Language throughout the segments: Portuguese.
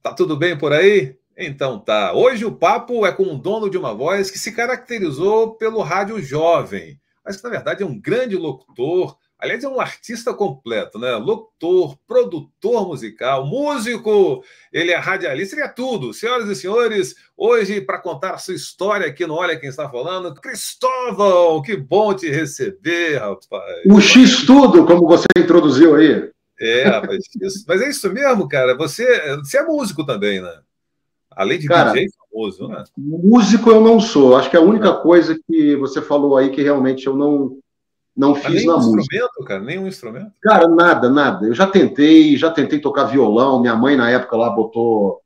Tá tudo bem por aí? Então tá. Hoje o papo é com um dono de uma voz que se caracterizou pelo rádio jovem, mas que na verdade é um grande locutor. Aliás, é um artista completo, né? Locutor, produtor musical, músico, ele é radialista, ele é tudo. Senhoras e senhores, hoje, para contar a sua história aqui no Olha Quem Está Falando, Cristóvão, que bom te receber, rapaz. O X-Tudo, como você introduziu aí. Rapaz, isso. Mas é isso mesmo, cara. Você é músico também, né? Além de Cara, DJ famoso, né? músico eu não sou. Acho que a única coisa que você falou aí que realmente eu não Mas fiz nenhum na música. instrumento, cara, nenhum instrumento. Cara, nada. Eu já tentei tocar violão. Minha mãe, na época, lá botou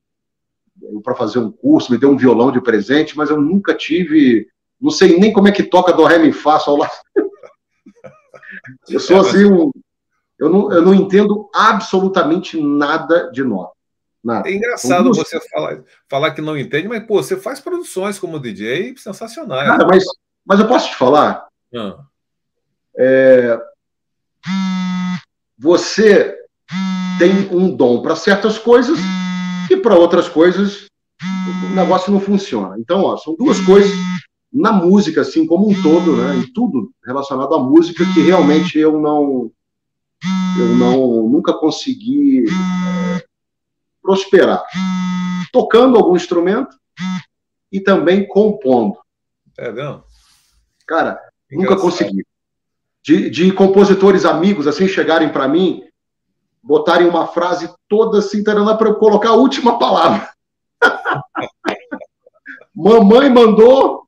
para fazer um curso, me deu um violão de presente, mas eu nunca tive. Não sei nem como é que toca do ré, mi, fá, sol, lá. Eu sou assim, eu não entendo absolutamente nada de nota. Nada. É engraçado você falar que não entende, mas, pô, você faz produções como DJ sensacionais. Cara, mas eu posso te falar? Você tem um dom para certas coisas e para outras coisas o negócio não funciona. Então, ó, são duas coisas na música, assim como um todo, né? Em tudo relacionado à música que realmente eu nunca consegui prosperar. Tocando algum instrumento e também compondo. É mesmo? Cara, nunca consegui. De compositores amigos assim chegarem para mim, botarem uma frase toda assim, para eu colocar a última palavra. Mamãe mandou,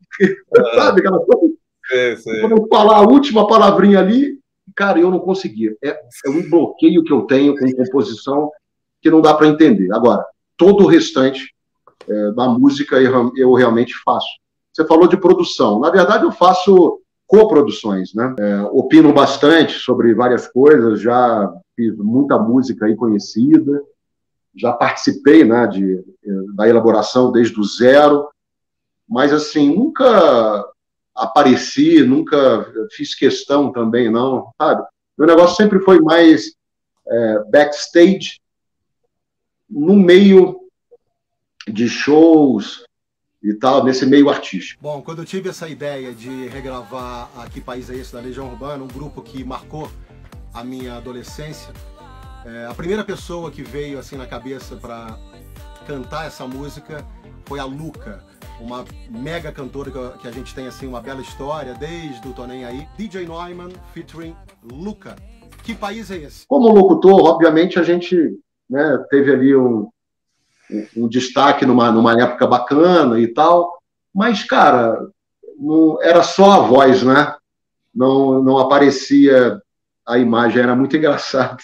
sabe aquela coisa? Para eu falar a última palavrinha ali, cara, eu não conseguia. É um bloqueio que eu tenho com composição que não dá para entender. Agora, todo o restante da música eu realmente faço. Você falou de produção. Na verdade, eu faço coproduções, né? Opino bastante sobre várias coisas, já fiz muita música aí conhecida, já participei, né, da elaboração desde o zero, mas assim, nunca apareci, nunca fiz questão também, não, sabe? Meu negócio sempre foi mais backstage, no meio de shows e tal, nesse meio artístico. Bom, quando eu tive essa ideia de regravar a Que País é Esse, da Legião Urbana, um grupo que marcou a minha adolescência, a primeira pessoa que veio assim na cabeça para cantar essa música foi a Luca, uma mega cantora que a gente tem assim uma bela história desde o Tô Nem Aí. DJ Neumann featuring Luca. Que país é esse? Como locutor, obviamente a gente, né, teve ali um destaque numa época bacana e tal, mas, cara, não, era só a voz, né? Não aparecia a imagem, era muito engraçado.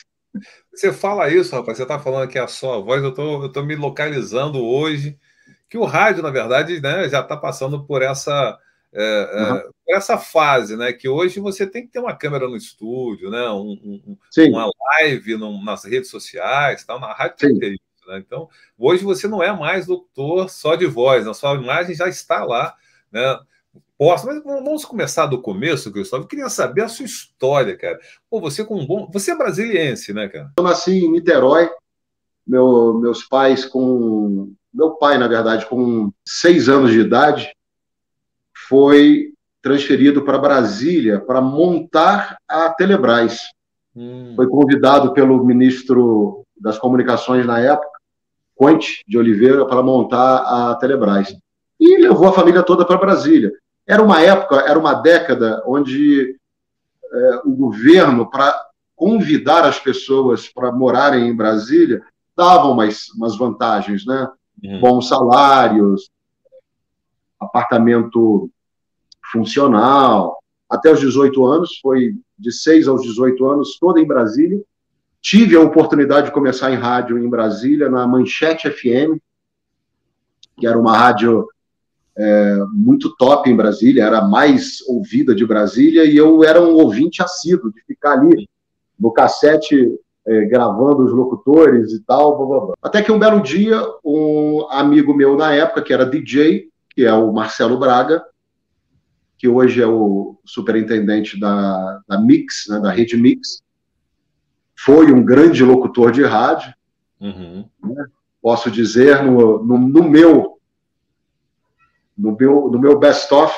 Você fala isso, rapaz, você está falando que é só a voz, eu tô me localizando hoje, que o rádio, na verdade, né, já está passando por essa fase, né, que hoje você tem que ter uma câmera no estúdio, né, uma live nas redes sociais, tal, na rádio tem que ter isso. Né? Então, hoje você não é mais locutor só de voz, a sua imagem já está lá, né? Mas vamos começar do começo, Cristóvão. Eu queria saber a sua história, cara. Pô, você é brasiliense, né, cara? Eu nasci em Niterói. Meus pais meu pai, na verdade, com 6 anos de idade, foi transferido para Brasília para montar a Telebrás. Foi convidado pelo ministro das Comunicações na época, Conte de Oliveira, para montar a Telebrás. E levou a família toda para Brasília. Era uma década onde o governo, para convidar as pessoas para morarem em Brasília, dava umas vantagens, né? Bons salários, apartamento funcional. Até os 18 anos, foi de 6 aos 18 anos, toda em Brasília. Tive a oportunidade de começar em rádio em Brasília, na Manchete FM, que era uma rádio muito top em Brasília, era a mais ouvida de Brasília, e eu era um ouvinte assíduo, de ficar ali no cassete gravando os locutores e tal, blá, blá, blá. Até que um belo dia, um amigo meu na época, que era DJ, que é o Marcelo Braga, que hoje é o superintendente da Mix, né, da Rede Mix, foi um grande locutor de rádio, né? posso dizer, no meu best-of,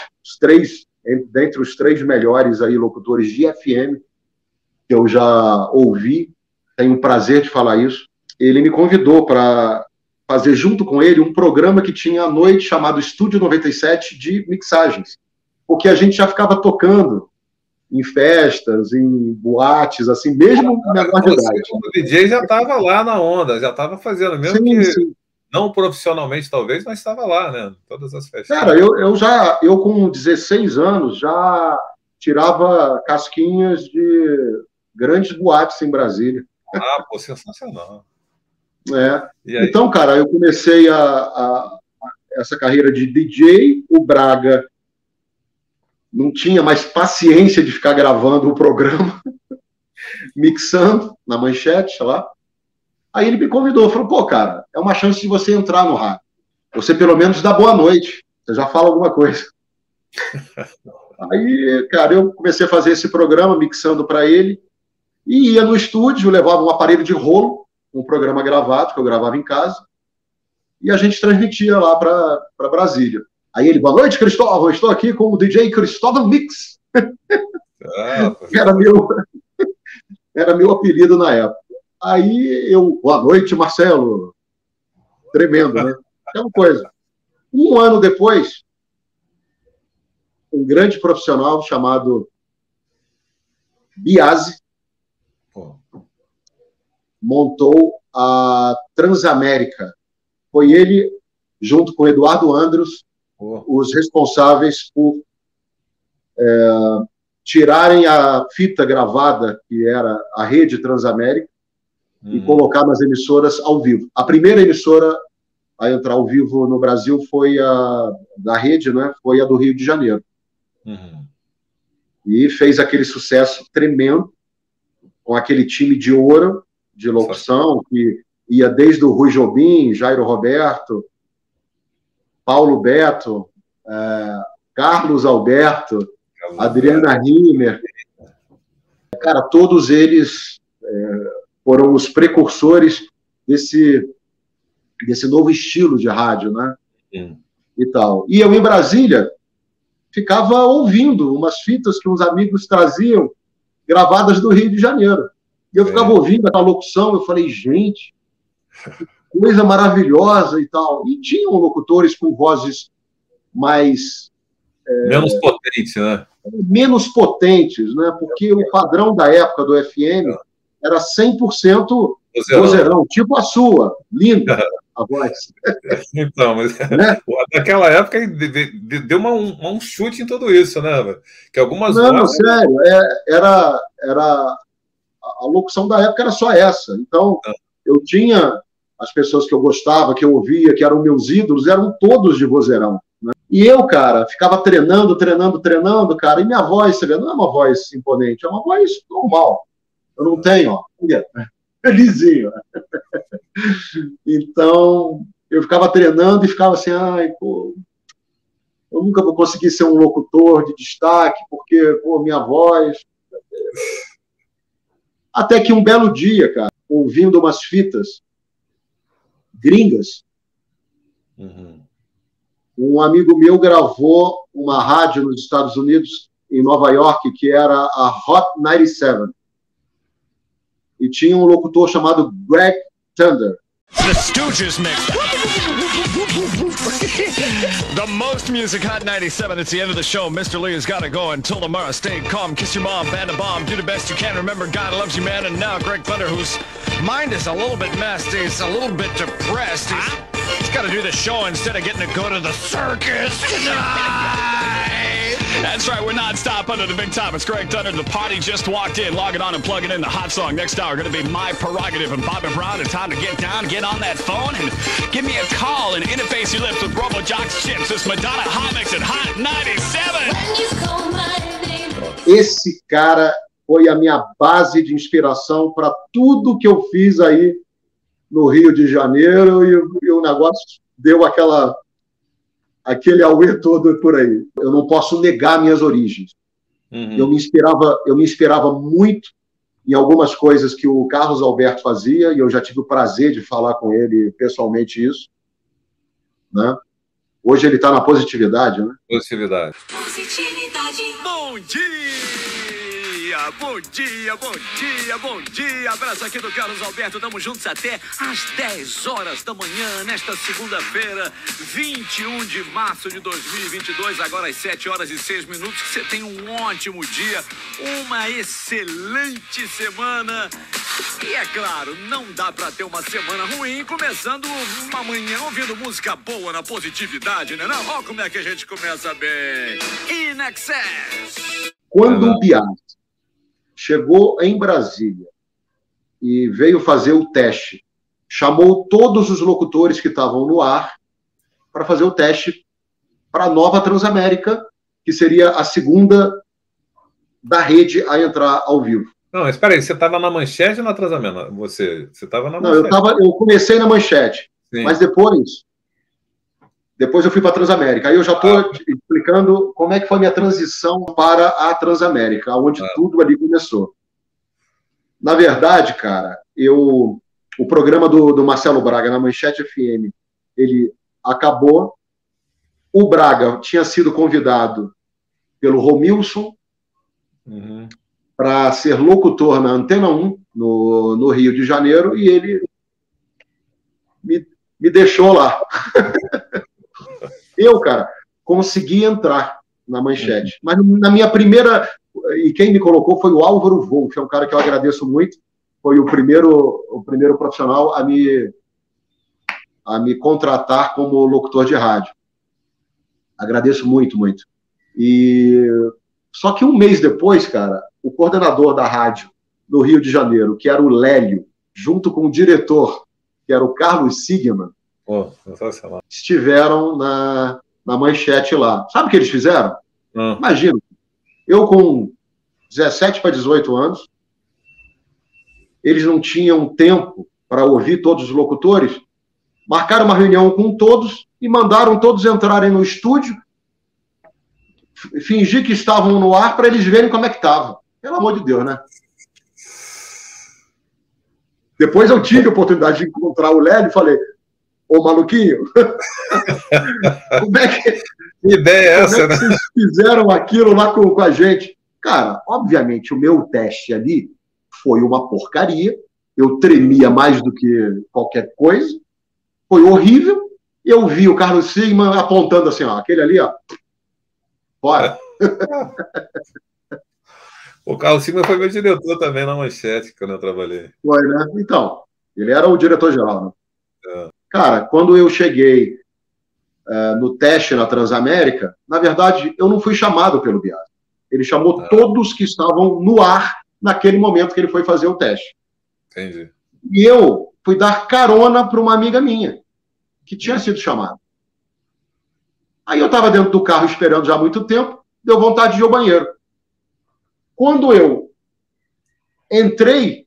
dentre os 3 melhores aí locutores de FM que eu já ouvi, tenho o prazer de falar isso. Ele me convidou para fazer junto com ele um programa que tinha à noite chamado Estúdio 97 de mixagens, porque a gente já ficava tocando em festas, em boates, assim, mesmo menor de idade. O DJ já estava lá na onda, já estava fazendo, mesmo sim. Não profissionalmente talvez, mas estava lá, né? Todas as festas. Cara, eu com 16 anos já tirava casquinhas de grandes boates em Brasília. Ah, pô, sensacional. Então, cara, eu comecei essa carreira de DJ, o Braga não tinha mais paciência de ficar gravando o programa, mixando na manchete, sei lá. Aí ele me convidou, falou, pô, cara, é uma chance de você entrar no rádio. Você pelo menos dá boa noite, você já fala alguma coisa. Aí, cara, eu comecei a fazer esse programa, mixando para ele, e ia no estúdio, levava um aparelho de rolo, um programa gravado, que eu gravava em casa, e a gente transmitia lá para Brasília. Aí ele, boa noite, Cristóvão, estou aqui com o DJ Cristóvão Mix. Era meu apelido na época. Aí eu, boa noite, Marcelo. Tremendo, né? Aquela coisa. Um ano depois, um grande profissional chamado Biasi montou a Transamérica. Foi ele, junto com Eduardo Andros, os responsáveis por tirarem a fita gravada, que era a rede Transamérica, e colocar nas emissoras ao vivo. A primeira emissora a entrar ao vivo no Brasil foi a da rede, né? Foi a do Rio de Janeiro. E fez aquele sucesso tremendo, com aquele time de ouro de locução, que ia desde o Rui Jobim, Jairo Roberto, Paulo Beto, Carlos Alberto, Adriana Rimmer. Cara, todos eles foram os precursores desse novo estilo de rádio, né? E tal. E eu, em Brasília, ficava ouvindo umas fitas que uns amigos traziam, gravadas do Rio de Janeiro. E eu ficava ouvindo aquela locução, eu falei, gente, que coisa maravilhosa e tal. E tinham locutores com vozes mais... menos potentes, né? Menos potentes, né? Porque o padrão da época do FM era 100% vozeirão, tipo a sua, linda a voz. Então, mas né? Naquela época deu um chute em tudo isso, né? Que algumas vozes... sério, a locução da época era só essa. Então, eu tinha as pessoas que eu gostava, que eu ouvia, que eram meus ídolos, eram todos de vozeirão. Né? E eu, cara, ficava treinando, cara, e minha voz, você vê, não é uma voz imponente, é uma voz normal. Eu não tenho, ó, lisinho. Então, eu ficava treinando e ficava assim, ai, pô, eu nunca vou conseguir ser um locutor de destaque, porque, pô, minha voz... Até que um belo dia, cara, ouvindo umas fitas gringas, um amigo meu gravou uma rádio nos Estados Unidos, em Nova York, que era a Hot 97. E tinha um locutor chamado Greg Thunder. The Stooges mix. The most music, Hot 97. It's the end of the show. Mr. Lee has got to go. Until tomorrow, stay calm, kiss your mom, band a bomb, do the best you can. Remember, God loves you, man. And now, Greg Thunder, whose mind is a little bit messed. He's a little bit depressed. He's got to do the show instead of getting to go to the circus tonight. That's right, we're non-stop under the big top. It's Greg Thunder. The party just walked in. Log it on and plug it in. The hot song next hour going to be My Prerogative and Bobby Brown. It's time to get down, get on that phone, and give me a call and interface your lips with Robo Jocks Chips. It's Madonna Hot Mix at Hot 97. Esse cara foi a minha base de inspiração para tudo que eu fiz aí no Rio de Janeiro e o negócio deu aquele auê todo por aí. Eu não posso negar minhas origens. Eu me inspirava muito em algumas coisas que o Carlos Alberto fazia, e eu já tive o prazer de falar com ele pessoalmente isso, né? Hoje ele está na positividade, né? Positividade. Bom dia! Bom dia, bom dia, bom dia! Abraço aqui do Carlos Alberto, estamos juntos até às 10 horas da manhã, nesta segunda-feira, 21 de março de 2022, agora às 7 horas e 6 minutos, que você tenha um ótimo dia, uma excelente semana. E é claro, não dá pra ter uma semana ruim começando uma manhã ouvindo música boa na positividade, né? Não, olha como é que a gente começa bem. In Excess! Quando o Biasi chegou em Brasília e veio fazer o teste, chamou todos os locutores que estavam no ar para fazer o teste para a nova Transamérica, que seria a segunda da rede a entrar ao vivo. Não, mas espera aí, você estava na Manchete ou na Transamérica? Você estava na Manchete? Não, eu comecei na Manchete, sim. Mas depois eu fui para a Transamérica. Aí eu já estou explicando como é que foi a minha transição para a Transamérica, onde tudo ali começou. Na verdade, cara, o programa do Marcelo Braga na Manchete FM, ele acabou. O Braga tinha sido convidado pelo Romilson para ser locutor na Antena 1, no Rio de Janeiro, e ele me deixou lá. Eu, cara, consegui entrar na Manchete. Mas na minha primeira... E quem me colocou foi o Álvaro Wolff, que é um cara que eu agradeço muito. Foi o primeiro profissional a me contratar como locutor de rádio. Agradeço muito, muito. Só que um mês depois, cara, o coordenador da rádio do Rio de Janeiro, que era o Lélio, junto com o diretor, que era o Carlos Sigman, estiveram na Manchete lá. Sabe o que eles fizeram? Imagina, eu com 17 para 18 anos, eles não tinham tempo para ouvir todos os locutores, marcaram uma reunião com todos e mandaram todos entrarem no estúdio, fingir que estavam no ar para eles verem como é que estava. Pelo amor de Deus, né? Depois eu tive a oportunidade de encontrar o Lélio e falei: ô, maluquinho, como é que ideia é essa, né? Vocês fizeram aquilo lá com a gente? Cara, obviamente, o meu teste ali foi uma porcaria. Eu tremia mais do que qualquer coisa. Foi horrível. Eu vi o Carlos Sigman apontando assim, ó, aquele ali, ó, fora. O Carlos Sigman foi meu diretor também na Manchete, quando eu trabalhei. Foi, né? Então, ele era o diretor-geral, né? Cara, quando eu cheguei no teste na Transamérica, na verdade, eu não fui chamado pelo Biasi. Ele chamou todos que estavam no ar naquele momento que ele foi fazer o teste. Entendi. E eu fui dar carona para uma amiga minha, que tinha sido chamada. Aí eu estava dentro do carro esperando já há muito tempo, deu vontade de ir ao banheiro. Quando eu entrei,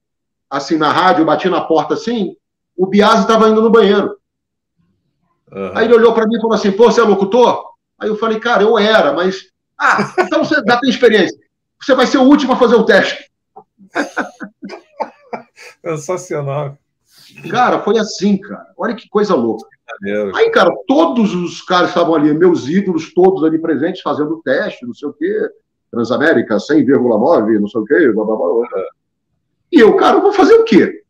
assim, na rádio, bati na porta assim, o Biasi estava indo no banheiro. Aí ele olhou para mim e falou assim: pô, você é locutor? Aí eu falei: cara, eu era, mas... então você já tem experiência. Você vai ser o último a fazer o teste. Sensacional. Cara, foi assim, cara. Olha que coisa louca. Aí, cara, todos os caras estavam ali, meus ídolos, todos ali presentes, fazendo o teste, não sei o quê. Transamérica, 100,9, não sei o quê, blá, blá, blá. E eu, cara, eu vou fazer o quê?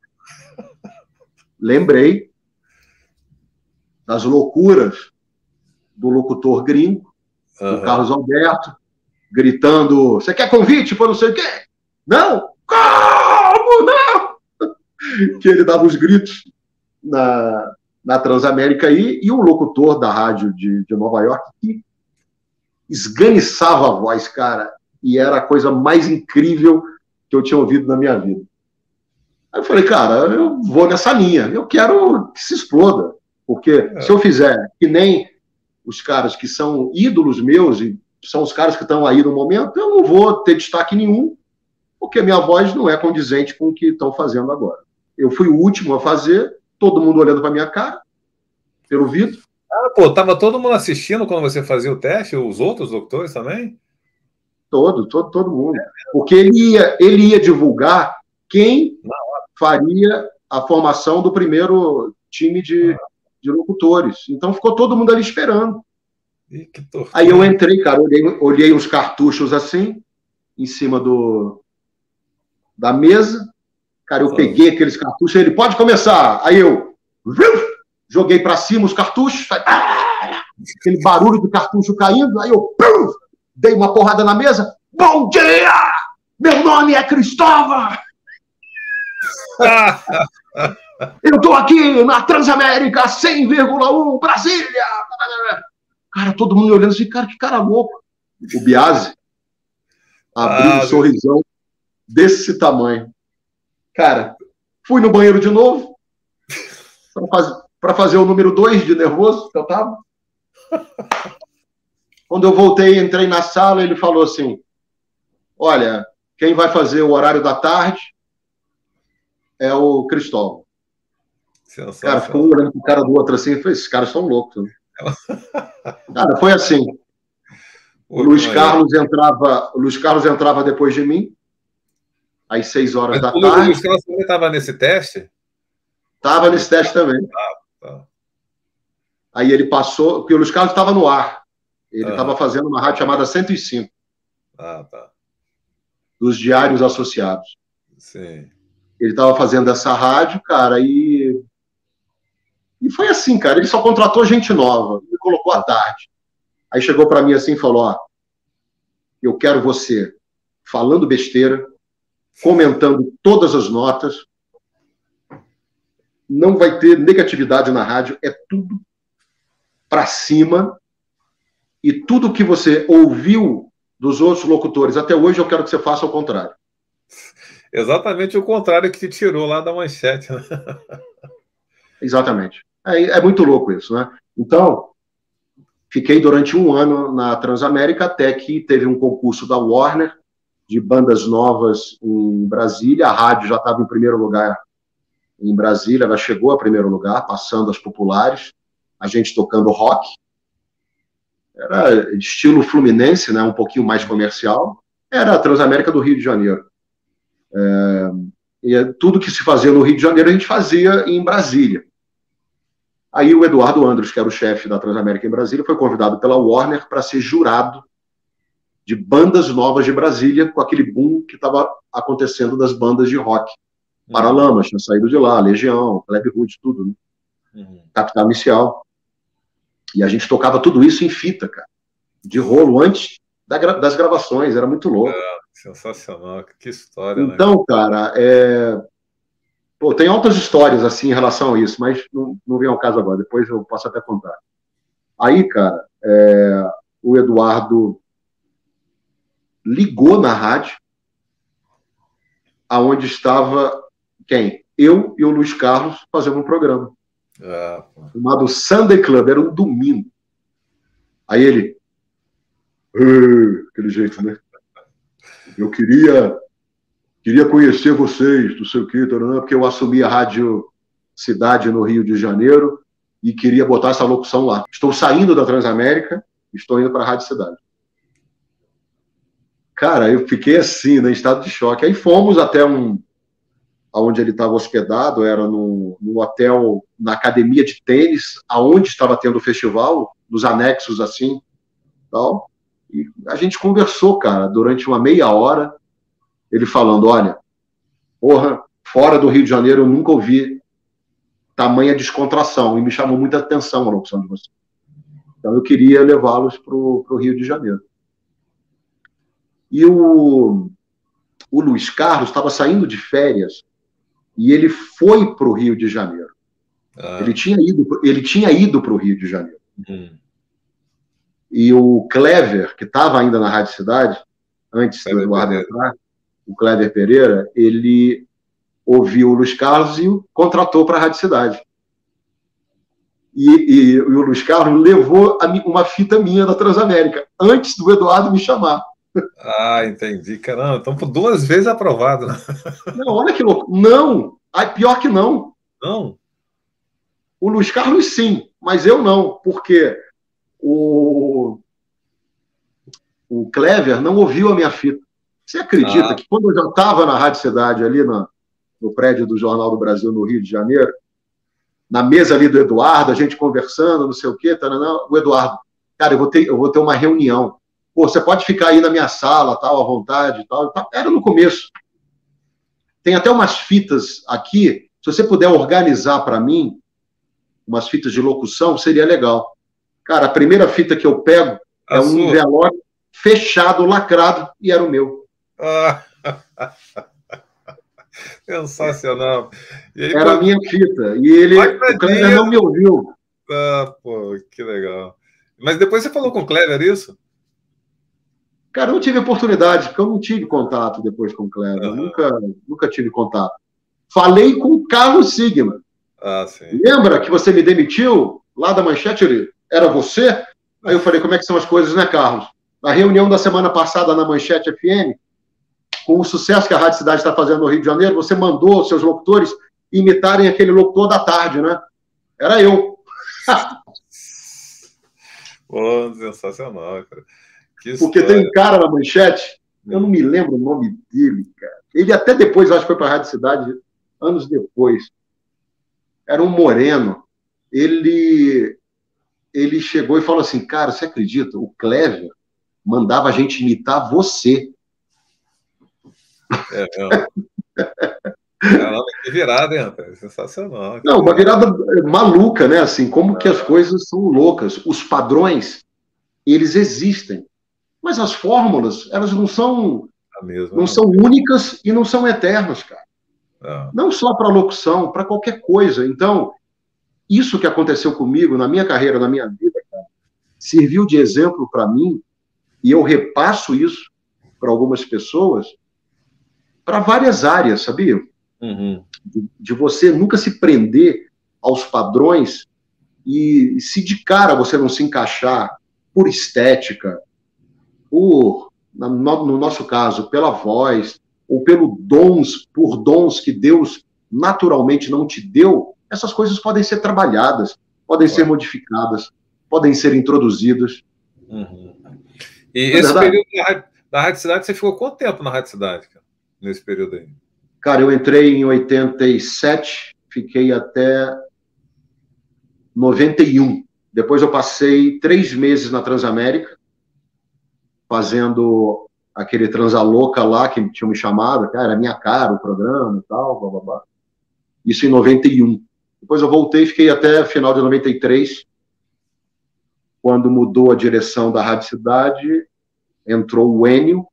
Lembrei das loucuras do locutor gringo, do Carlos Alberto, gritando: você quer convite para não sei o quê? Não! Como não? Que ele dava os gritos na Transamérica aí, e o locutor da rádio de Nova York que esganiçava a voz, cara, e era a coisa mais incrível que eu tinha ouvido na minha vida. Aí eu falei: cara, eu vou nessa linha, eu quero que se exploda, porque se eu fizer que nem os caras que são ídolos meus, e são os caras que estão aí no momento, eu não vou ter destaque nenhum, porque minha voz não é condizente com o que estão fazendo agora. Eu fui o último a fazer, todo mundo olhando para minha cara, pelo vidro. Pô, tava todo mundo assistindo quando você fazia o teste, os outros doutores também? Todo mundo. Porque ele ia divulgar quem faria a formação do primeiro time de locutores. Então ficou todo mundo ali esperando. Aí eu entrei, cara, olhei os cartuchos assim, em cima da mesa. Cara, eu peguei aqueles cartuchos, ele pode começar. Aí eu joguei para cima os cartuchos, aquele barulho de cartucho caindo, aí eu dei uma porrada na mesa. Bom dia! Meu nome é Cristóvão! Eu estou aqui na Transamérica 100,1 Brasília! Cara, todo mundo me olhando assim, cara, que cara louco. O Biase abriu um sorrisão desse tamanho. Cara, fui no banheiro de novo para fazer o número 2 de nervoso que eu tava. Quando eu voltei, entrei na sala, ele falou assim, olha, quem vai fazer o horário da tarde é o Cristóvão. Cara, ficou olhando pro cara do outro assim, e falei, esses caras são loucos. Né? Cara, foi assim. O Luiz Carlos entrava depois de mim, às 6 horas da tarde. O Luiz Carlos também estava nesse teste? Estava nesse teste também. Aí ele passou, porque o Luiz Carlos estava no ar. Ele estava fazendo uma rádio chamada 105. Dos Diários Associados. Sim. Ele estava fazendo essa rádio, cara, e foi assim, cara. Ele só contratou gente nova, me colocou à tarde. Aí chegou para mim assim e falou, ó, eu quero você falando besteira, comentando todas as notas, não vai ter negatividade na rádio, é tudo para cima, e tudo que você ouviu dos outros locutores até hoje, eu quero que você faça o contrário. Exatamente o contrário que te tirou lá da manchete. Né? Exatamente. É muito louco isso, né? Então, fiquei durante 1 ano na Transamérica, até que teve um concurso da Warner, de bandas novas em Brasília. A rádio já estava em primeiro lugar em Brasília, ela chegou a primeiro lugar, passando as populares, a gente tocando rock. Era estilo fluminense, né? Um pouquinho mais comercial. Era a Transamérica do Rio de Janeiro. E tudo que se fazia no Rio de Janeiro, a gente fazia em Brasília. Aí o Eduardo Andros, que era o chefe da Transamérica em Brasília, foi convidado pela Warner para ser jurado de bandas novas de Brasília, com aquele boom que estava acontecendo das bandas de rock. Paralamas tinha saído de lá, Legião, Plebe Rude, tudo, né? Capital Inicial. E a gente tocava tudo isso em fita, cara, de rolo, antes das gravações, era muito louco. Sensacional, que história, então, né? Cara, Pô, tem outras histórias assim em relação a isso, mas não vem ao caso agora, depois eu posso até contar. Aí, cara, o Eduardo ligou na rádio, aonde estava quem? Eu e o Luiz Carlos fazendo um programa. Chamado Sunday Club, era um domingo. Aí ele, aquele jeito, né? Eu queria conhecer vocês, não sei o quê, porque eu assumi a Rádio Cidade no Rio de Janeiro e queria botar essa locução lá. Estou saindo da Transamérica, estou indo para a Rádio Cidade. Cara, eu fiquei assim, né, em estado de choque. Aí fomos até onde ele estava hospedado, era no hotel, na academia de tênis, aonde estava tendo o festival, nos anexos assim, tal. E a gente conversou, cara, durante uma meia hora, ele falando, olha, porra, fora do Rio de Janeiro eu nunca ouvi tamanha descontração, e me chamou muita atenção a locução de você. Então eu queria levá-los para o Rio de Janeiro. E o Luiz Carlos estava saindo de férias e ele foi para o Rio de Janeiro. Ele tinha ido para o Rio de Janeiro. E o Clever, que estava ainda na Rádio Cidade, antes do Eduardo entrar, o Clever Pereira, ele ouviu o Luiz Carlos e o contratou para a Rádio Cidade. E o Luiz Carlos levou uma fita minha da Transamérica, antes do Eduardo me chamar. Entendi. Caramba, então por 2 vezes aprovado. Né? Não, olha que louco. Não, pior que não. Não? O Luiz Carlos sim, mas eu não, porque o Clever não ouviu a minha fita. Você acredita que quando eu já estava na Rádio Cidade, ali no prédio do Jornal do Brasil, no Rio de Janeiro, na mesa ali do Eduardo, a gente conversando, não sei o quê, taranã, o Eduardo, cara, eu vou ter uma reunião. Pô, você pode ficar aí na minha sala, tal, à vontade, tal. Era no começo. Tem até umas fitas aqui, se você puder organizar para mim, umas fitas de locução, seria legal. Cara, a primeira fita que eu pego é um envelope fechado, lacrado, e era o meu. Sensacional. E aí, era a minha fita. E o Kleber não me ouviu. Pô, que legal. Mas depois você falou com o Kleber isso? Cara, eu não tive oportunidade, porque eu não tive contato depois com o Kleber. Nunca tive contato. Falei com o Carlos Sigma. Sim. Lembra que você me demitiu lá da Manchete? Era você? Aí eu falei, como é que são as coisas, né, Carlos? Na reunião da semana passada na Manchete FM, com o sucesso que a Rádio Cidade está fazendo no Rio de Janeiro, você mandou seus locutores imitarem aquele locutor da tarde, né? Era eu. Pô, sensacional, cara. Porque tem um cara na Manchete, eu não me lembro o nome dele, cara. Ele até depois, eu acho que foi para a Rádio Cidade, anos depois. Era um moreno. Ele chegou e falou assim, cara, você acredita? O Kleber mandava a gente imitar você. Caramba, que virada, hein, rapaz? Sensacional. Não, uma virada maluca, né? Assim, como que as coisas são loucas. Os padrões, eles existem. Mas as fórmulas, elas não são únicas e não são eternas, cara. Não só para locução, para qualquer coisa. Então, isso que aconteceu comigo na minha carreira, na minha vida, cara, serviu de exemplo para mim, e eu repasso isso para algumas pessoas, para várias áreas, sabia? De você nunca se prender aos padrões e se de cara você não se encaixar por estética, no nosso caso, pela voz, ou por dons que Deus naturalmente não te deu, essas coisas podem ser trabalhadas, podem ser modificadas, podem ser introduzidas. E esse período da Rádio Cidade, você ficou quanto tempo na Rádio Cidade, cara, nesse período aí? Cara, eu entrei em 87, fiquei até 91. Depois eu passei 3 meses na Transamérica, fazendo aquele Transalouca lá, que tinham me chamado, cara, era minha cara o programa e tal, blá, blá, blá. Isso em 91. Depois eu voltei, fiquei até final de 93, quando mudou a direção da Rádio Cidade, entrou o Enio,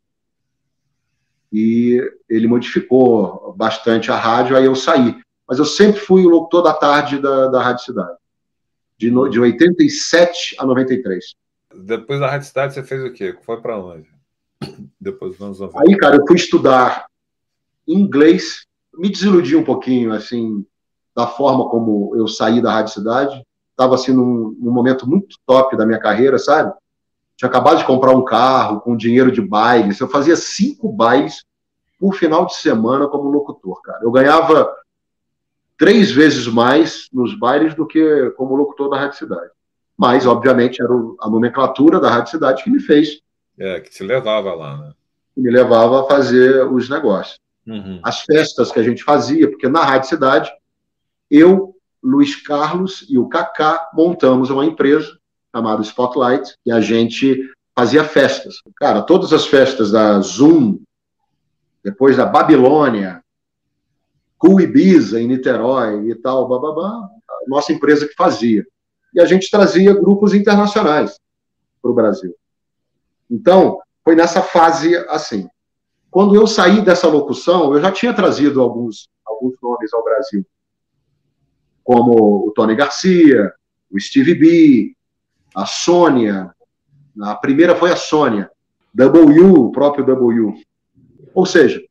e ele modificou bastante a rádio, aí eu saí. Mas eu sempre fui o locutor da tarde da Rádio Cidade, de 87 a 93. Depois da Rádio Cidade, você fez o quê? Foi para onde? Depois dos anos 90. Aí, cara, eu fui estudar inglês, me desiludi um pouquinho, assim, da forma como eu saí da Rádio Cidade. Estava, assim, num momento muito top da minha carreira, sabe? Tinha acabado de comprar um carro com dinheiro de bailes. Eu fazia 5 bailes por final de semana como locutor, cara. Eu ganhava 3 vezes mais nos bailes do que como locutor da Rádio Cidade. Mas, obviamente, era a nomenclatura da Rádio Cidade que me fez. Que te levava lá, né? Que me levava a fazer os negócios. As festas que a gente fazia, porque na Rádio Cidade, eu, Luiz Carlos e o Kaká montamos uma empresa chamada Spotlight, e a gente fazia festas. Cara, todas as festas da Zoom, depois da Babilônia, Cool Ibiza em Niterói e tal, bababá, a nossa empresa que fazia. E a gente trazia grupos internacionais para o Brasil. Então, foi nessa fase assim. Quando eu saí dessa locução, eu já tinha trazido alguns nomes ao Brasil, como o Tony Garcia, o Stevie B, a Sônia, a primeira foi a Sônia, o próprio W. Ou seja,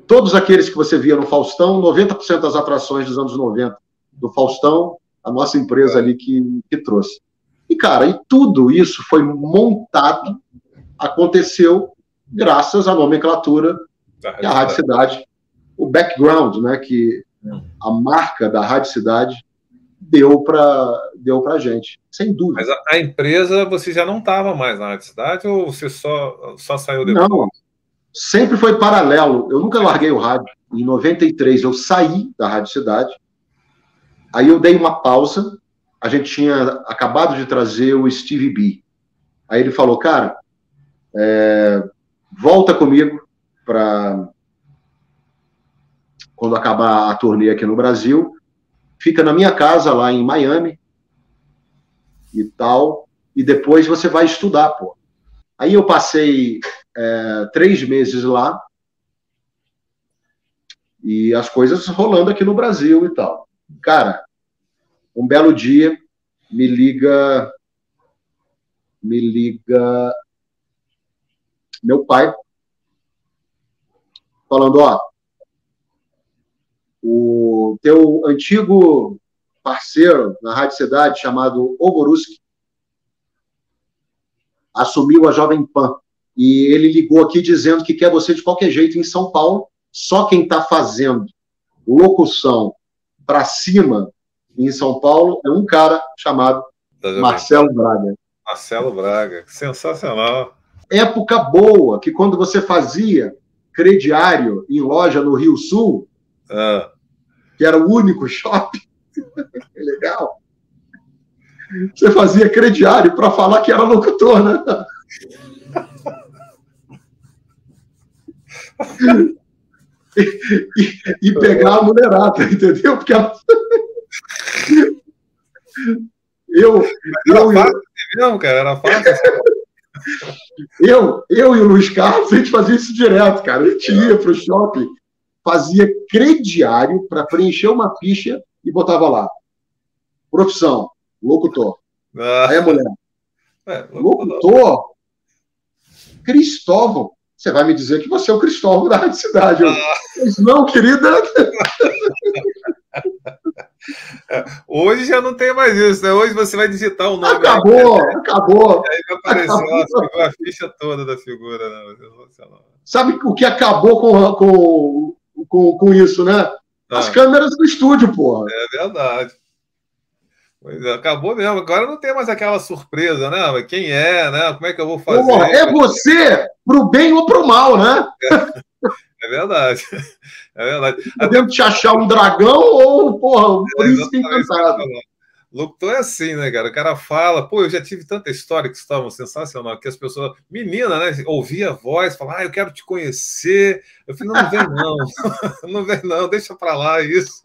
todos aqueles que você via no Faustão, 90% das atrações dos anos 90 do Faustão, a nossa empresa ali que trouxe. E, cara, e tudo isso foi montado, aconteceu graças à nomenclatura que a Rádio Cidade, o background, né, que a marca da Rádio Cidade deu para a gente, sem dúvida. Mas a empresa, você já não estava mais na Rádio Cidade ou você só saiu depois? Não, sempre foi paralelo. Eu nunca larguei o rádio. em 93, eu saí da Rádio Cidade, aí eu dei uma pausa, a gente tinha acabado de trazer o Stevie B. Aí ele falou, cara, volta comigo para quando acabar a turnê aqui no Brasil, fica na minha casa lá em Miami e tal, e depois você vai estudar, pô. Aí eu passei 3 meses lá e as coisas rolando aqui no Brasil e tal. Cara, um belo dia me liga meu pai falando, ó, o teu antigo parceiro na Rádio Cidade, chamado Ogoruski, assumiu a Jovem Pan. E ele ligou aqui dizendo que quer você de qualquer jeito em São Paulo. Só quem está fazendo locução para cima em São Paulo é um cara chamado Marcelo Braga. Marcelo Braga, sensacional. Época boa, que quando você fazia crediário em loja no Rio Sul, que era o único shopping, legal, você fazia crediário para falar que era locutor, né? e pegar a mulherada, entendeu? Porque era fácil. Eu e o Luiz Carlos, a gente fazia isso direto, cara. A gente ia pro shopping, fazia crediário para preencher uma ficha e botava lá. Profissão, locutor. Aí a mulher, locutor? Cristóvão. Você vai me dizer que você é o Cristóvão da Rádio Cidade. Mas não, querida. Hoje já não tem mais isso, né? Hoje você vai digitar o nome. Acabou. Aí vai aparecer a ficha toda da figura. Né? Sabe o que acabou com isso, né? As câmeras do estúdio, porra. É verdade. Pois é, acabou mesmo. Agora não tem mais aquela surpresa, né? Quem é, né? Como é que eu vou fazer? Porra, é você, pro bem ou pro mal, né? É verdade. É verdade. Podemos te achar um dragão ou, porra, um príncipe encantado. Locutor é assim, né, cara? O cara fala, pô, eu já tive tanta história que estavam sensacional, que as pessoas, menina, né, ouvia a voz, falava, eu quero te conhecer. Eu falei, não vem não, não vem não, deixa pra lá isso.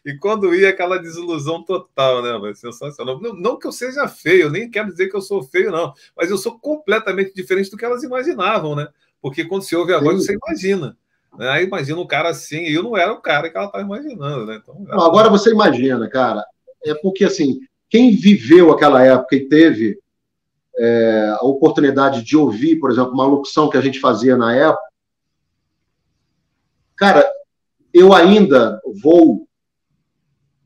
E quando ia, aquela desilusão total, né, mas sensacional. Não que eu seja feio, eu nem quero dizer que eu sou feio, não, mas eu sou completamente diferente do que elas imaginavam, né? Porque quando você ouve a voz, você imagina. Né? Aí imagina um cara assim, e eu não era o cara que ela estava imaginando, né? Então, não, agora você imagina, cara. É porque, assim, quem viveu aquela época e teve a oportunidade de ouvir, por exemplo, uma locução que a gente fazia na época, cara, eu ainda vou...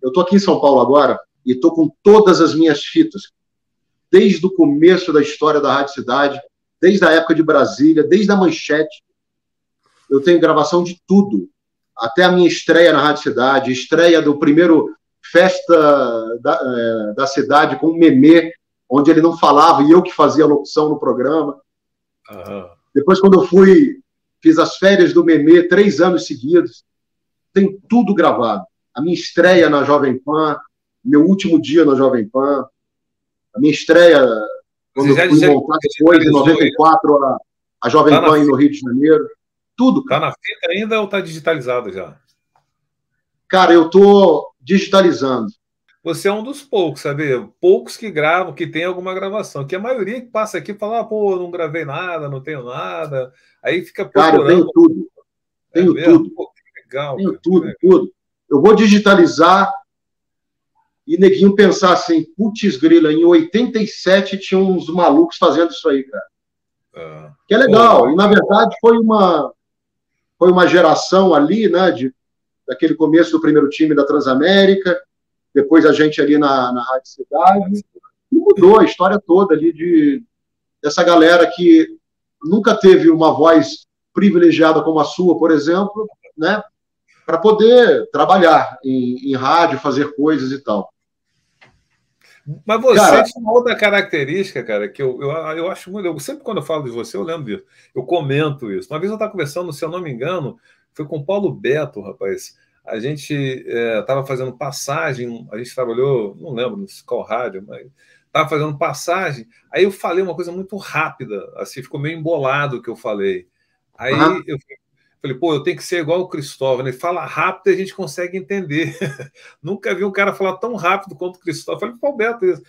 Eu estou aqui em São Paulo agora e estou com todas as minhas fitas, desde o começo da história da Rádio Cidade, desde a época de Brasília, desde a Manchete. Eu tenho gravação de tudo, até a minha estreia na Rádio Cidade, estreia do primeiro... festa da cidade com o Memê, onde ele não falava e eu que fazia a locução no programa. Depois, quando eu fiz as férias do Memê 3 anos seguidos, tem tudo gravado. A minha estreia na Jovem Pan, meu último dia na Jovem Pan, a minha estreia quando eu fui montar depois, em 94, a Jovem Pan no Rio de Janeiro. Tudo. Está na fita ainda ou está digitalizado já? Cara, eu estou digitalizando. Você é um dos poucos, sabe? Poucos que gravam, que tem alguma gravação. Que a maioria que passa aqui fala, pô, não gravei nada, não tenho nada. Aí fica procurando. Cara, eu tenho tudo. Tenho tudo. Pô, que legal. Tenho tudo. Eu vou digitalizar e neguinho pensar assim, putz grila, em 87 tinha uns malucos fazendo isso aí, cara. Que é legal. E, na verdade, foi uma geração ali, né, daquele começo do primeiro time da Transamérica, depois a gente ali na Rádio Cidade, e mudou a história toda ali dessa galera que nunca teve uma voz privilegiada como a sua, por exemplo, né, para poder trabalhar em rádio, fazer coisas e tal. Mas você tinha uma outra característica, cara, que eu acho muito... sempre quando eu falo de você, eu lembro disso. Eu comento isso. Uma vez eu estava conversando, se eu não me engano, Foi com o Paulo Beto, rapaz. A gente estava fazendo passagem, a gente trabalhou, não lembro, no qual rádio, mas estava fazendo passagem. Aí eu falei uma coisa muito rápida, assim, ficou meio embolado o que eu falei. Aí eu falei, pô, eu tenho que ser igual o Cristóvão. Ele fala rápido e a gente consegue entender. Nunca vi um cara falar tão rápido quanto o Cristóvão. Eu falei, pô, Beto, isso.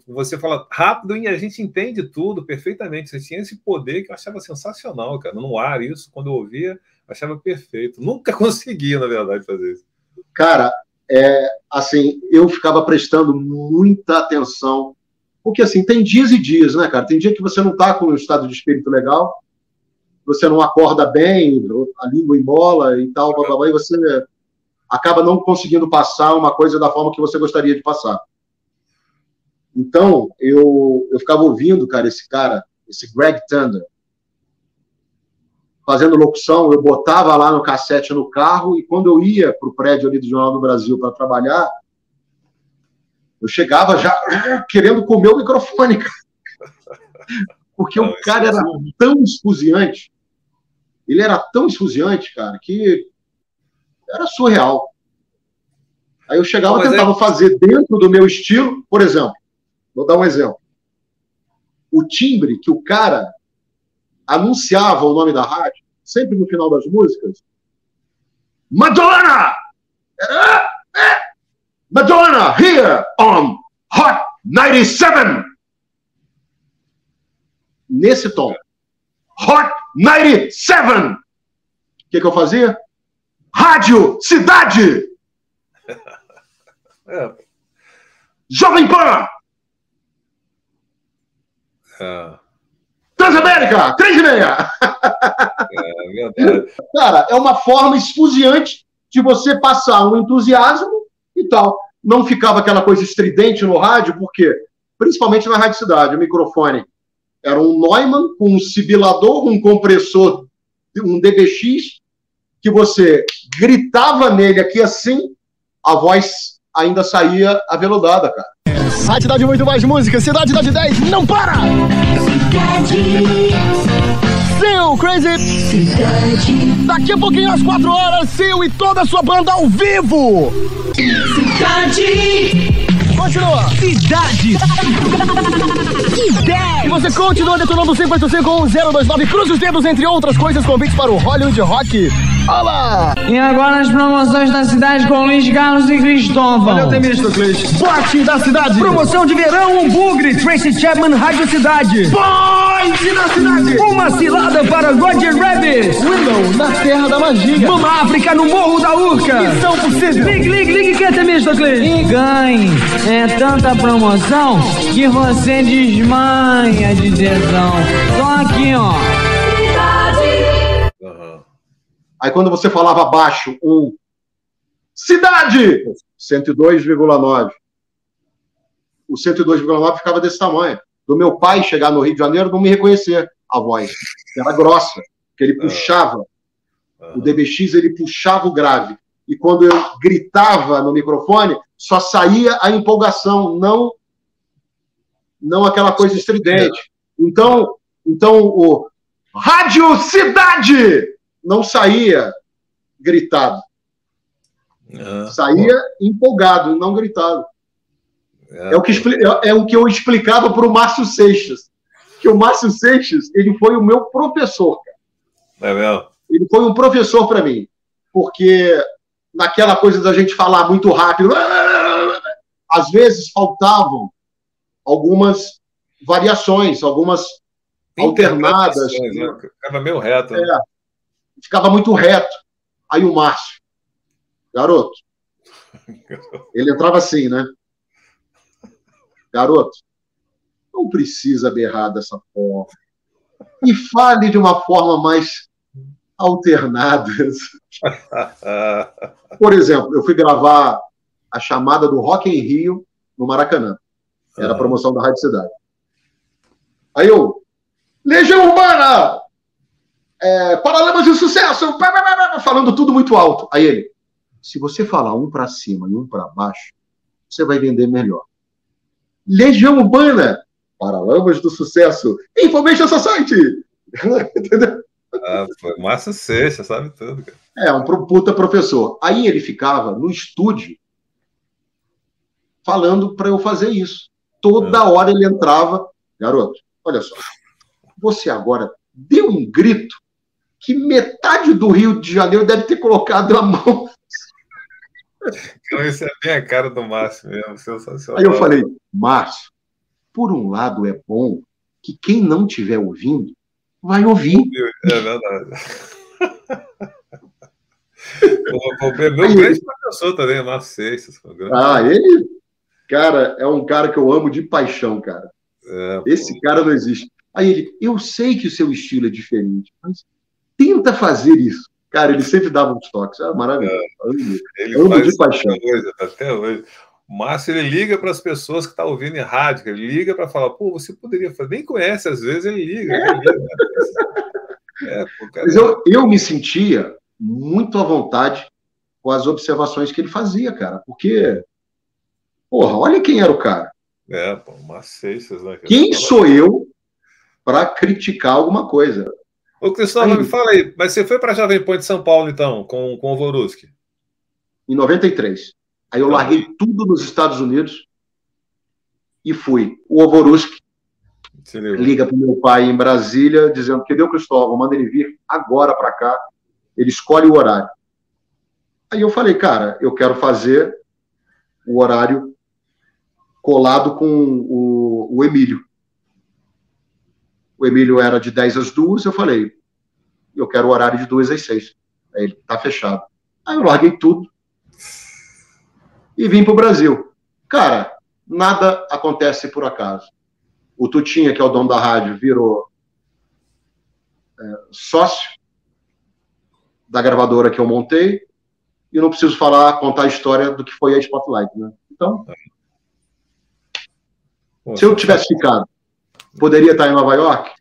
Você fala rápido e a gente entende tudo perfeitamente. Você tinha esse poder que eu achava sensacional, cara. No ar, isso, quando eu ouvia, achava perfeito. Nunca consegui, na verdade, fazer isso. Cara, assim, eu ficava prestando muita atenção. Porque, assim, tem dias e dias, né, cara? Tem dia que você não tá com um estado de espírito legal, você não acorda bem, a língua embola e tal, e você acaba não conseguindo passar uma coisa da forma que você gostaria de passar. Então, eu ficava ouvindo, cara, esse Greg Thunder, fazendo locução, eu botava lá no cassete no carro, e quando eu ia para o prédio ali do Jornal do Brasil para trabalhar, eu chegava já querendo comer o microfone, cara. Porque o cara era tão esfuziante, ele era tão esfuziante, cara, que era surreal. Aí eu chegava e tentava fazer dentro do meu estilo, por exemplo, vou dar um exemplo. O timbre que o cara anunciava o nome da rádio, sempre no final das músicas, Madonna! Madonna, here on Hot 97! Nesse tom. Hot 97! O que eu fazia? Rádio Cidade! Jovem Pan! Transamérica, 3,5! Cara, é uma forma esfuziante de você passar um entusiasmo e tal. Não ficava aquela coisa estridente no rádio, porque, principalmente na Rádio Cidade, o microfone era um Neumann com um sibilador, um compressor, um DBX, que você gritava nele aqui assim, a voz ainda saía aveludada, cara. Rádio Cidade, muito mais música. Cidade 10, não para! Seu Crazy! Cidade. Daqui a pouquinho, às 4 horas, Seu e toda a sua banda ao vivo! Cidade! Continua! Cidade! E você continua detonando 585-1029, cruza os dedos, entre outras coisas, convites para o Hollywood Rock. Olá! E agora as promoções da cidade com Luiz Carlos e Cristóvão. Olha o Temista, Clis. Boate da cidade. Promoção de verão, um bugre. Tracy Chapman, Rádio Cidade. Boys da cidade. Uma cilada para Roger Rabbit. Willow, na Terra da Magia. Mama África, no Morro da Urca. Missão Possível. Ligue, que é Temista, Clis. E ganhe. É tanta promoção que você desmanha de tesão. Só aqui, ó. Aí quando você falava baixo, Cidade! 102,9. O 102,9 ficava desse tamanho. Do meu pai chegar no Rio de Janeiro, não me reconhecer a voz. Era grossa, porque ele puxava. O DBX, ele puxava o grave. E quando eu gritava no microfone, só saía a empolgação, não aquela coisa estridente. Então o Rádio Cidade não saía gritado. Saía empolgado, não gritado. É o que eu explicava para o Márcio Seixas. Que o Márcio Seixas, ele foi o meu professor, cara. É mesmo? Ele foi um professor para mim. Porque naquela coisa da gente falar muito rápido, às vezes faltavam algumas variações, algumas alternadas. Ficava meio reto. Né? Ficava muito reto. Aí o Márcio, garoto, ele entrava assim, né? Garoto, não precisa berrar dessa forma. E fale de uma forma mais alternada. Por exemplo, eu fui gravar a chamada do Rock em Rio no Maracanã. Era a promoção da Rádio Cidade. Aí eu, Legião Urbana! Paralamas de Sucesso! Falando tudo muito alto. Aí ele, se você falar um para cima e um para baixo, você vai vender melhor. Legião Urbana! Paralamas do Sucesso! Information Society! Entendeu? Pô, Márcio Seixas, sabe tudo, cara. É, um puta professor. Aí ele ficava no estúdio falando para eu fazer isso. Toda hora ele entrava, garoto, olha só, você agora deu um grito que metade do Rio de Janeiro deve ter colocado a mão. Isso é bem a cara do Márcio mesmo, sensacional. Aí eu falei, Márcio, por um lado é bom que quem não estiver ouvindo vai ouvir. É verdade. Meu grande professor também, Márcio Seixas. Ele, cara, é um cara que eu amo de paixão, cara. Esse cara não existe. Aí ele, eu sei que o seu estilo é diferente, mas tenta fazer isso. Cara, ele sempre dava uns toques. Maravilhoso. Ele amo de paixão. Até hoje. O Márcio, ele liga para as pessoas que estão ouvindo em rádio, ele liga para falar, pô, você poderia fazer. Nem conhece, às vezes, ele liga. Mas eu me sentia muito à vontade com as observações que ele fazia, cara, porque, porra, olha quem era o cara. Pô, Márcio Seixas, né? Quem sou eu para criticar alguma coisa? Ô, Cristóvão, me fala aí, mas você foi para a Jovem Pan de São Paulo, então, com o Voruski? Em 93. Aí eu larguei tudo nos Estados Unidos e fui. O Voruski liga para o meu pai em Brasília, dizendo que deu Cristóvão, manda ele vir agora para cá, ele escolhe o horário. Aí eu falei, cara, eu quero fazer o horário colado com o Emílio. O Emílio era de 10 às 2, eu falei, eu quero o horário de 2 às 6. Aí ele, tá fechado. Aí eu larguei tudo e vim para o Brasil. Cara, nada acontece por acaso. O Tutinha, que é o dono da rádio, virou sócio da gravadora que eu montei, e não preciso contar a história do que foi a Spotlight, né? Então, se eu tivesse ficado, poderia estar em Nova York?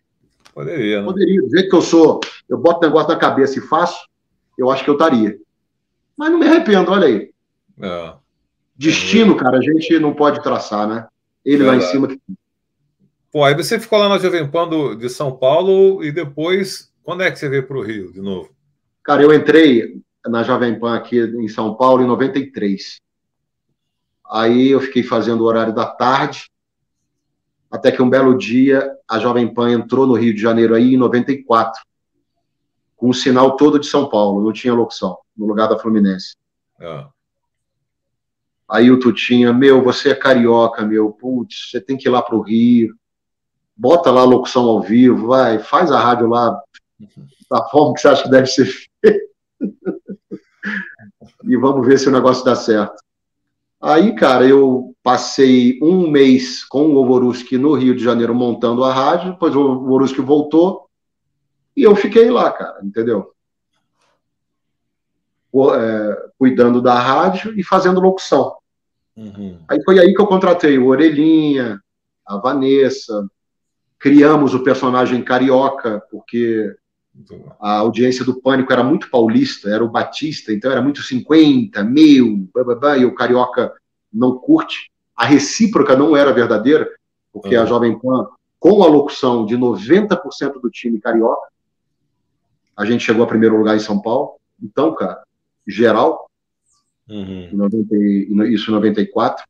Poderia, né? Poderia. Do jeito que eu sou, eu boto o negócio na cabeça e faço, eu acho que eu estaria. Mas não me arrependo, olha aí. Destino, cara, a gente não pode traçar, né? Ele lá em cima. Pô, aí você ficou lá na Jovem Pan de São Paulo e depois, quando é que você veio para o Rio de novo? Cara, eu entrei na Jovem Pan aqui em São Paulo em 93. Aí eu fiquei fazendo o horário da tarde, até que um belo dia a Jovem Pan entrou no Rio de Janeiro aí em 94, com o sinal todo de São Paulo, não tinha locução, no lugar da Fluminense. Aí o Tutinha, você é carioca, putz, você tem que ir lá pro Rio, bota lá a locução ao vivo, vai, faz a rádio lá da forma que você acha que deve ser feito. E vamos ver se o negócio dá certo. Aí, cara, eu passei um mês com o Voruski no Rio de Janeiro montando a rádio, depois o Voruski voltou e eu fiquei lá, cara, entendeu? Cuidando da rádio e fazendo locução. Aí foi aí que eu contratei o Orelhinha, a Vanessa, criamos o personagem Carioca, porque a audiência do Pânico era muito paulista, era o Batista, então era muito 50, e o Carioca não curte. A recíproca não era verdadeira, porque a Jovem Pan, com a locução de 90% do time carioca, a gente chegou a primeiro lugar em São Paulo. Então, cara, geral, isso em 94.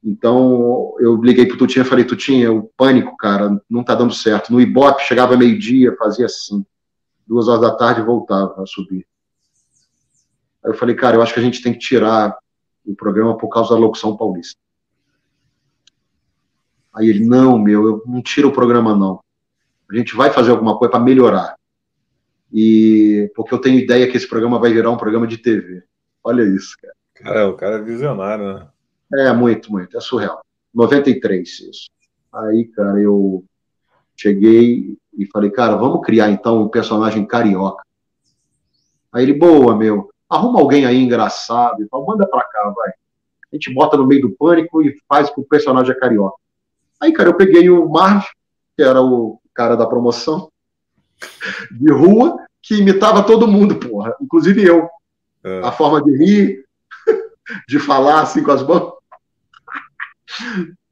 Então, eu liguei pro Tutinha e falei, Tutinha, o Pânico, cara, não tá dando certo. No Ibope, chegava meio-dia, fazia assim. 2 horas da tarde, voltava a subir. Aí eu falei, cara, eu acho que a gente tem que tirar o programa por causa da locução paulista. Aí ele, não, eu não tiro o programa, não. A gente vai fazer alguma coisa para melhorar. Porque eu tenho ideia que esse programa vai virar um programa de TV. Olha isso, cara. O cara é visionário, né? Muito, é surreal. 93, isso. Aí, cara, eu cheguei e falei, cara, vamos criar, então, um personagem carioca. Aí ele, boa, arruma alguém aí engraçado e tal, manda pra cá, vai. A gente bota no meio do Pânico e faz que o personagem é carioca. Aí, cara, eu peguei o Marge, que era o cara da promoção, de rua, que imitava todo mundo, porra, inclusive eu. A forma de rir, de falar assim com as mãos.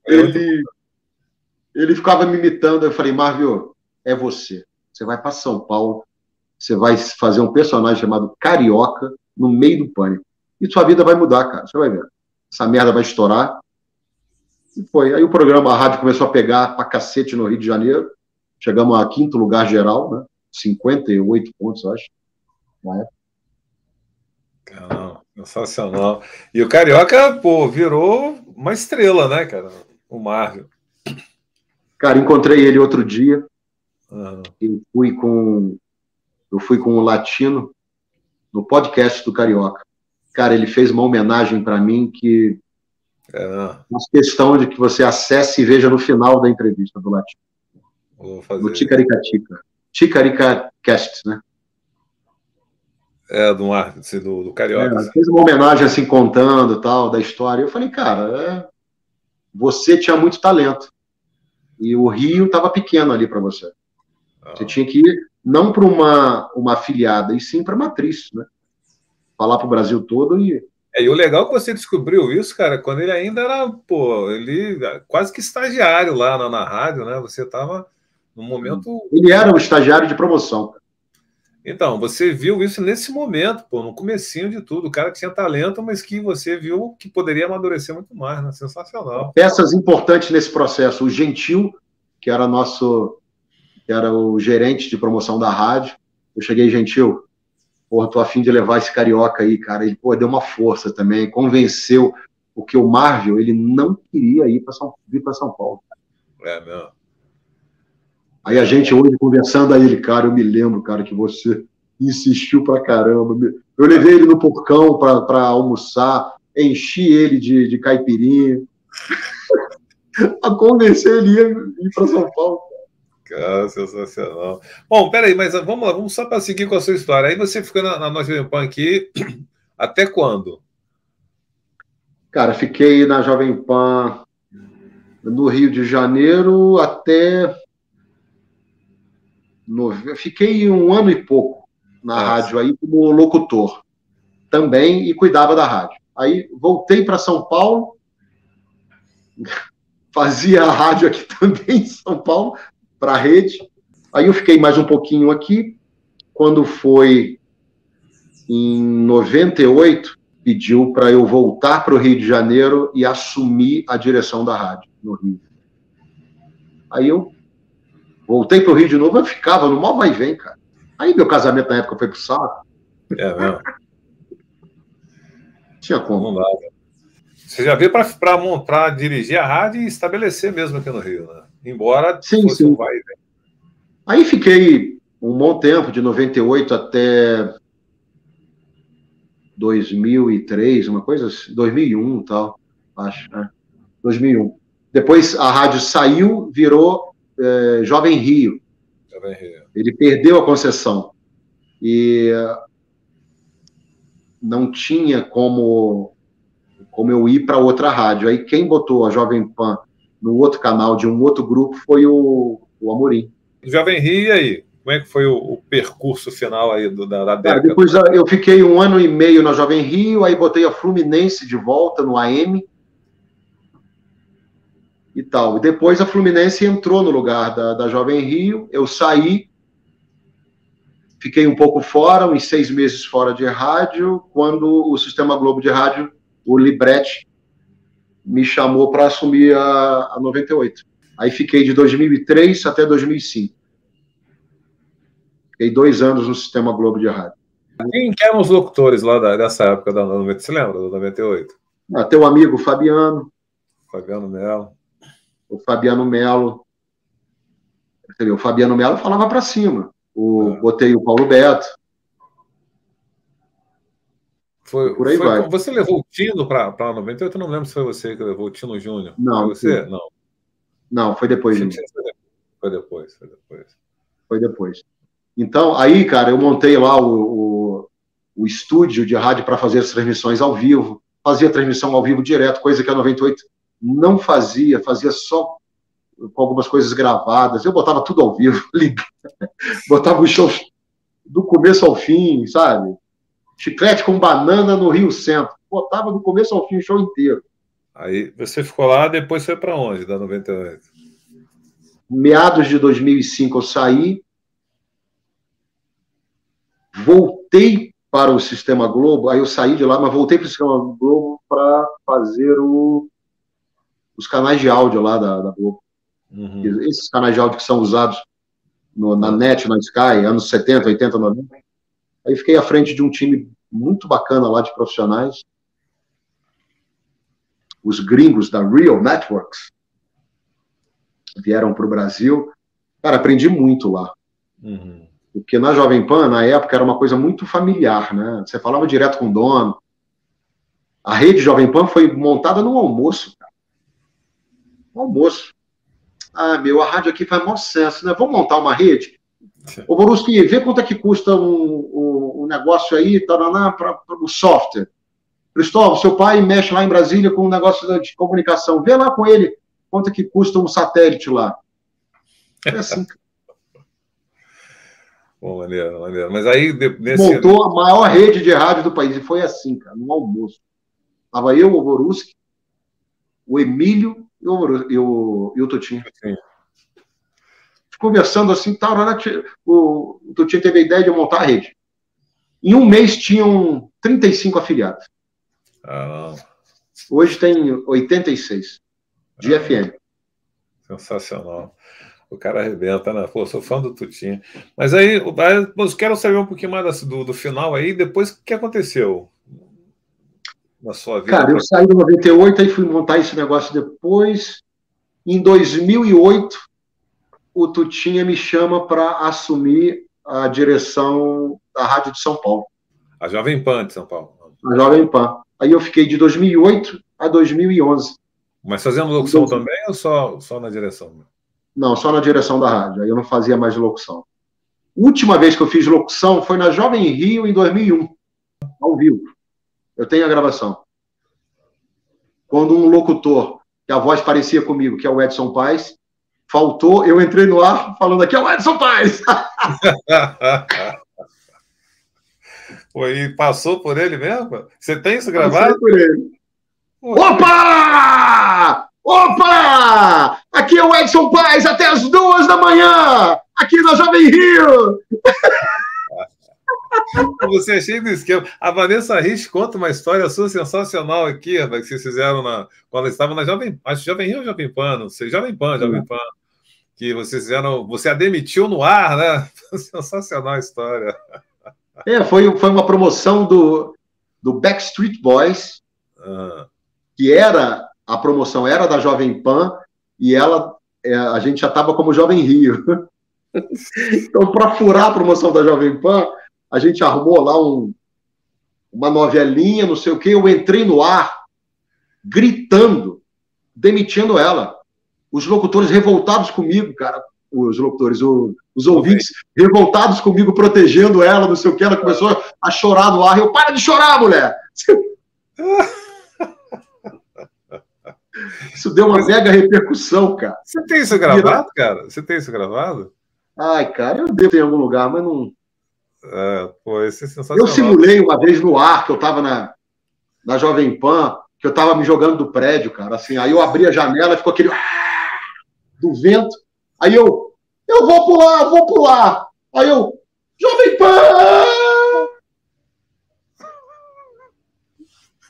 Ele ficava me imitando, eu falei, Marvio, é você Você vai para São Paulo, você vai fazer um personagem chamado Carioca no meio do Pânico. E sua vida vai mudar, cara. Você vai ver. Essa merda vai estourar. E foi. Aí o programa, a rádio começou a pegar pra cacete no Rio de Janeiro. Chegamos a 5º lugar geral, né? 58 pontos, eu acho. Na época. Caramba, sensacional. E o Carioca, pô, virou uma estrela, né, cara? O Marvel. Cara, encontrei ele outro dia. Uhum. Eu fui com o Latino no podcast do Carioca. Cara, ele fez uma homenagem para mim que faço questão de que você acesse e veja no final da entrevista do Latino. Vou fazer. No Ticaricatica. Ticaricacast, né? Do Carioca. Fez uma homenagem assim, contando tal, da história. Eu falei, cara, você tinha muito talento. E o Rio estava pequeno ali para você. Você tinha que ir não para uma afiliada, e sim para a matriz, né? Falar para o Brasil todo e... E o legal é que você descobriu isso, cara, quando ele ainda era, ele quase que estagiário lá na rádio, né? Você estava no momento... Ele era o estagiário de promoção. Então, você viu isso nesse momento, no comecinho de tudo. O cara tinha talento, mas que você viu que poderia amadurecer muito mais, né? Sensacional. Peças importantes nesse processo. O Gentil, que era o gerente de promoção da rádio. Eu cheguei, Gentil, tô a fim de levar esse Carioca aí, cara. Ele, deu uma força também, convenceu, porque o Marvel, ele não queria vir para São Paulo. É mesmo. Aí a gente hoje conversando a ele, cara, eu me lembro, cara, que você insistiu pra caramba. Eu levei ele no porcão pra almoçar, enchi ele de caipirinha, a convencer ele a ir pra São Paulo. Cara, sensacional. Bom, peraí, mas vamos lá, vamos só para seguir com a sua história. Aí você ficou na Jovem Pan aqui até quando? Cara, fiquei na Jovem Pan no Rio de Janeiro até... Fiquei 1 ano e pouco na rádio aí como locutor também e cuidava da rádio. Aí voltei para São Paulo, fazia a rádio aqui também em São Paulo, para a rede. Aí eu fiquei mais um pouquinho aqui. Quando foi em 98, pediu para eu voltar para o Rio de Janeiro e assumir a direção da rádio no Rio. Aí eu voltei para o Rio de novo, eu ficava no mal vai e vem, cara. Aí meu casamento na época foi pro saco. É mesmo? Tinha como. Não dá. Você já veio para dirigir a rádio e estabelecer mesmo aqui no Rio, né? Embora fosse um vai e vem. Aí fiquei um bom tempo, de 98 até 2003, uma coisa assim, 2001 e tal, acho, né? 2001. Depois a rádio saiu, virou Jovem Rio. Ele perdeu a concessão e não tinha como eu ir para outra rádio. Aí quem botou a Jovem Pan no outro canal de um outro grupo foi o Amorim. Jovem Rio, e aí? Como é que foi o percurso final aí da década? Depois eu fiquei 1 ano e meio na Jovem Rio, aí botei a Fluminense de volta no AM e tal. E depois a Fluminense entrou no lugar da Jovem Rio, eu saí, fiquei um pouco fora, uns 6 meses fora de rádio, quando o Sistema Globo de Rádio, o Libretti, me chamou para assumir a 98. Aí fiquei de 2003 até 2005. Fiquei 2 anos no Sistema Globo de Rádio. Quem eram os locutores lá dessa época da 98? Você lembra, da 98? Teu amigo Fabiano. Fabiano Melo. O Fabiano Melo. O Fabiano Melo falava para cima. Botei o Paulo Beto. Por aí vai. Você levou o Tino para 98? Eu não lembro se foi você que levou o Tino Júnior. Não. Foi você? Não. Não, foi depois. Foi depois. Foi depois. Então, aí, cara, eu montei lá o estúdio de rádio para fazer as transmissões ao vivo. Fazia transmissão ao vivo direto, coisa que a 98 não fazia só com algumas coisas gravadas. Eu botava tudo ao vivo, botava os shows do começo ao fim, sabe? Chiclete com banana no Rio Centro. Botava do começo ao fim o show inteiro. Aí você ficou lá, depois foi para onde, da 98? Meados de 2005 eu saí, voltei para o Sistema Globo, aí eu saí de lá, mas voltei para o Sistema Globo para fazer os canais de áudio lá da Globo. Uhum. Esses canais de áudio que são usados na NET, na Sky, anos 70, 80, 90. Aí fiquei à frente de um time muito bacana lá de profissionais. Os gringos da Real Networks vieram para o Brasil. Cara, aprendi muito lá. Uhum. Porque na Jovem Pan, na época, era uma coisa muito familiar, né? Você falava direto com o dono. A rede Jovem Pan foi montada num almoço, cara. Um almoço. Ah, a rádio aqui faz maior senso, né? Vamos montar uma rede? Ô, Borusky, vê quanto é que custa um negócio aí, para o software. Cristóvão, seu pai mexe lá em Brasília com um negócio de comunicação. Vê lá com ele quanto é que custa um satélite lá. É assim, cara. Bom, maneiro. Mas aí... Montou a maior rede de rádio do país. E foi assim, cara, num almoço. Tava eu, o Borusky, o Emílio e o Tutinho. Sim. Conversando assim, o Tutinho teve a ideia de montar a rede. Em um mês tinham 35 afiliados. Hoje tem 86 de FM. Sensacional. O cara arrebenta, né? Pô, sou fã do Tutinho. Mas aí, eu quero saber um pouquinho mais do final aí, depois o que aconteceu na sua vida? Cara, eu saí em 98, aí fui montar esse negócio depois. Em 2008, o Tutinha me chama para assumir a direção da Rádio de São Paulo. A Jovem Pan de São Paulo. A Jovem Pan. Aí eu fiquei de 2008 a 2011. Mas fazendo locução também ou só na direção? Não, só na direção da rádio. Aí eu não fazia mais locução. Última vez que eu fiz locução foi na Jovem Rio, em 2001. Ao vivo. Eu tenho a gravação. Quando um locutor, que a voz parecia comigo, que é o Edson Paes, faltou, eu entrei no ar falando aqui é o Edson Paes. E passou por ele mesmo? Você tem isso gravado? Passei por ele. Opa! Opa! Aqui é o Edson Paes até as 2 da manhã, aqui na Jovem Rio. Você é cheio do esquema. A Vanessa Rich conta uma história sua sensacional aqui, que vocês fizeram quando estava na Jovem Rio ou Jovem Pan? Não sei, Jovem Pan. Que vocês fizeram, você a demitiu no ar, né? Sensacional a história. Foi uma promoção do Backstreet Boys, que a promoção era da Jovem Pan, e a gente já estava como Jovem Rio. Então, para furar a promoção da Jovem Pan, a gente arrumou lá uma novelinha, não sei o quê, eu entrei no ar, gritando, demitindo ela. Os locutores revoltados comigo, cara, os ouvintes revoltados comigo, protegendo ela, não sei o quê, ela começou a chorar no ar, eu, para de chorar, mulher! Isso deu uma mega repercussão, cara. Você tem isso gravado, cara? Você tem isso gravado? Ai, cara, eu devo ter em algum lugar, mas não... Isso é sensacional. Eu simulei uma vez no ar, que eu tava na Jovem Pan, que eu tava me jogando do prédio, cara, assim, aí eu abri a janela e ficou aquele... do vento, aí eu vou pular, aí eu, Jovem Pan!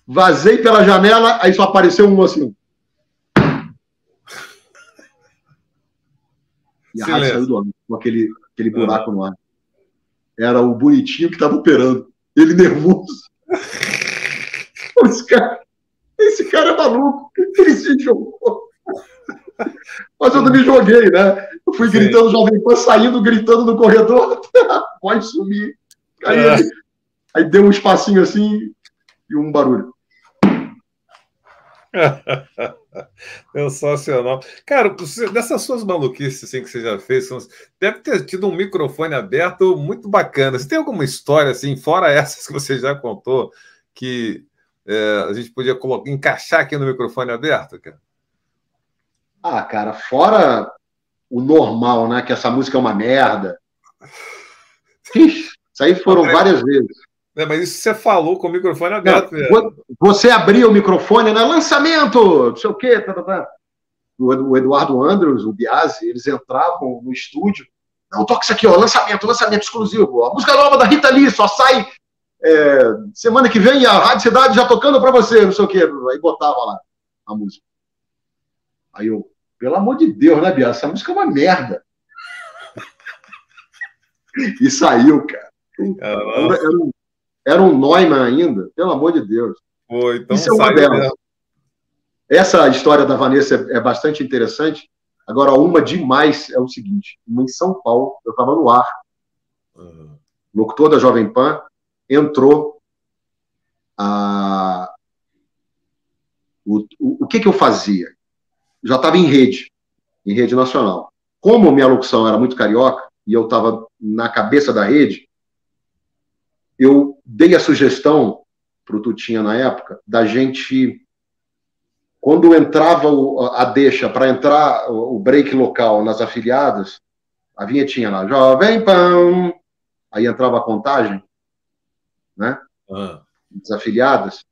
Vazei pela janela, aí só apareceu um assim. E a rádio saiu do ar, com aquele buraco no ar. Era o bonitinho que estava operando. Ele nervoso. Esse cara é maluco. Ele se jogou. Mas eu não me joguei, né? Eu fui gritando, Jovem Pan, saindo, gritando no corredor, pode sumir. Aí deu um espacinho assim e um barulho. Sensacional. Cara, dessas suas maluquices assim, que você já fez, deve ter tido um microfone aberto muito bacana. Você tem alguma história, assim, fora essas que você já contou, que a gente podia encaixar aqui no microfone aberto, cara? Ah, cara, fora o normal, né? Que essa música é uma merda. Ixi, isso aí foram várias vezes. Mas isso você falou com o microfone aberto. Você abria o microfone, né? Lançamento, não sei o quê. O Eduardo Andrews, o Biasi, eles entravam no estúdio Não, toca isso aqui, ó, lançamento exclusivo. A música nova da Rita Lee, só sai semana que vem, a Rádio Cidade já tocando pra você, não sei o quê. Aí botava lá a música. Aí eu, pelo amor de Deus, né, Bia? Essa música é uma merda. E saiu, cara. Era um Neumann ainda, pelo amor de Deus. Pô, então isso é uma delas. Essa história da Vanessa é bastante interessante. Agora, uma demais é o seguinte. Uma em São Paulo, eu estava no ar. Locutor da Jovem Pan, entrou. O que eu fazia? Já estava em rede nacional. Como minha locução era muito carioca, e eu estava na cabeça da rede, eu dei a sugestão para o Tutinha na época, da gente, quando entrava a deixa para entrar o break local nas afiliadas, a vinhetinha lá, Jovem Pan, aí entrava a contagem, né? Das afiliadas,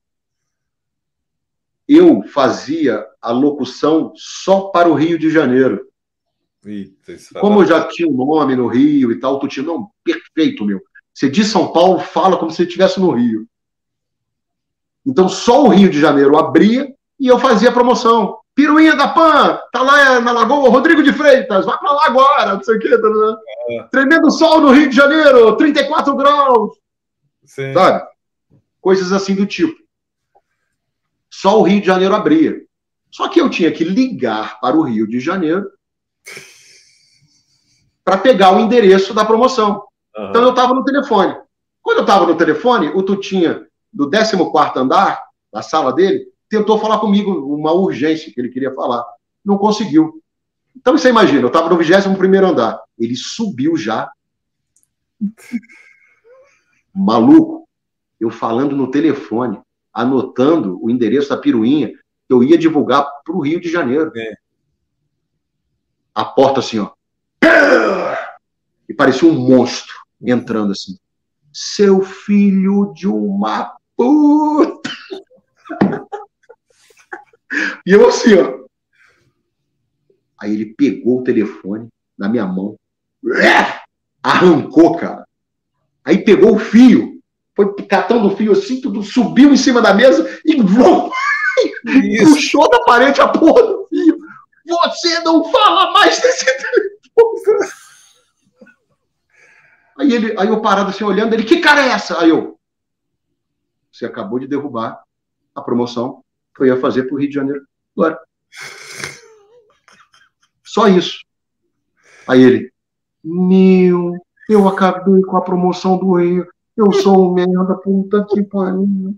eu fazia a locução só para o Rio de Janeiro. Eita, como eu já tinha um nome no Rio e tal, Tutinha, não, perfeito, meu. Você de São Paulo fala como se você estivesse no Rio. Então, só o Rio de Janeiro abria e eu fazia a promoção. Piruinha da Pan, tá lá na Lagoa, Rodrigo de Freitas, vai pra lá agora, não sei o quê. Tremendo sol no Rio de Janeiro, 34 graus. Sim. Sabe? Coisas assim do tipo. Só o Rio de Janeiro abria. Só que eu tinha que ligar para o Rio de Janeiro para pegar o endereço da promoção. Então eu estava no telefone. Quando eu estava no telefone, o Tutinha, do 14º andar, da sala dele, tentou falar comigo uma urgência que ele queria falar. Não conseguiu. Então você imagina, eu estava no 21º andar. Ele subiu já. Maluco. Eu falando no telefone, anotando o endereço da Piruinha, que eu ia divulgar para o Rio de Janeiro. A porta assim, ó. E parecia um monstro entrando assim. Seu filho de uma puta! E eu assim, ó. Aí ele pegou o telefone na minha mão, arrancou, cara. Aí pegou o fio, foi catando o fio assim, tudo subiu em cima da mesa e puxou da parede a porra do fio. Você não fala mais desse telefone. Aí eu parado assim, olhando, ele, que cara é essa? Aí eu, você acabou de derrubar a promoção que eu ia fazer pro Rio de Janeiro agora. Só isso. Aí ele, eu acabei com a promoção do Rio, eu sou um merda, puta que pariu.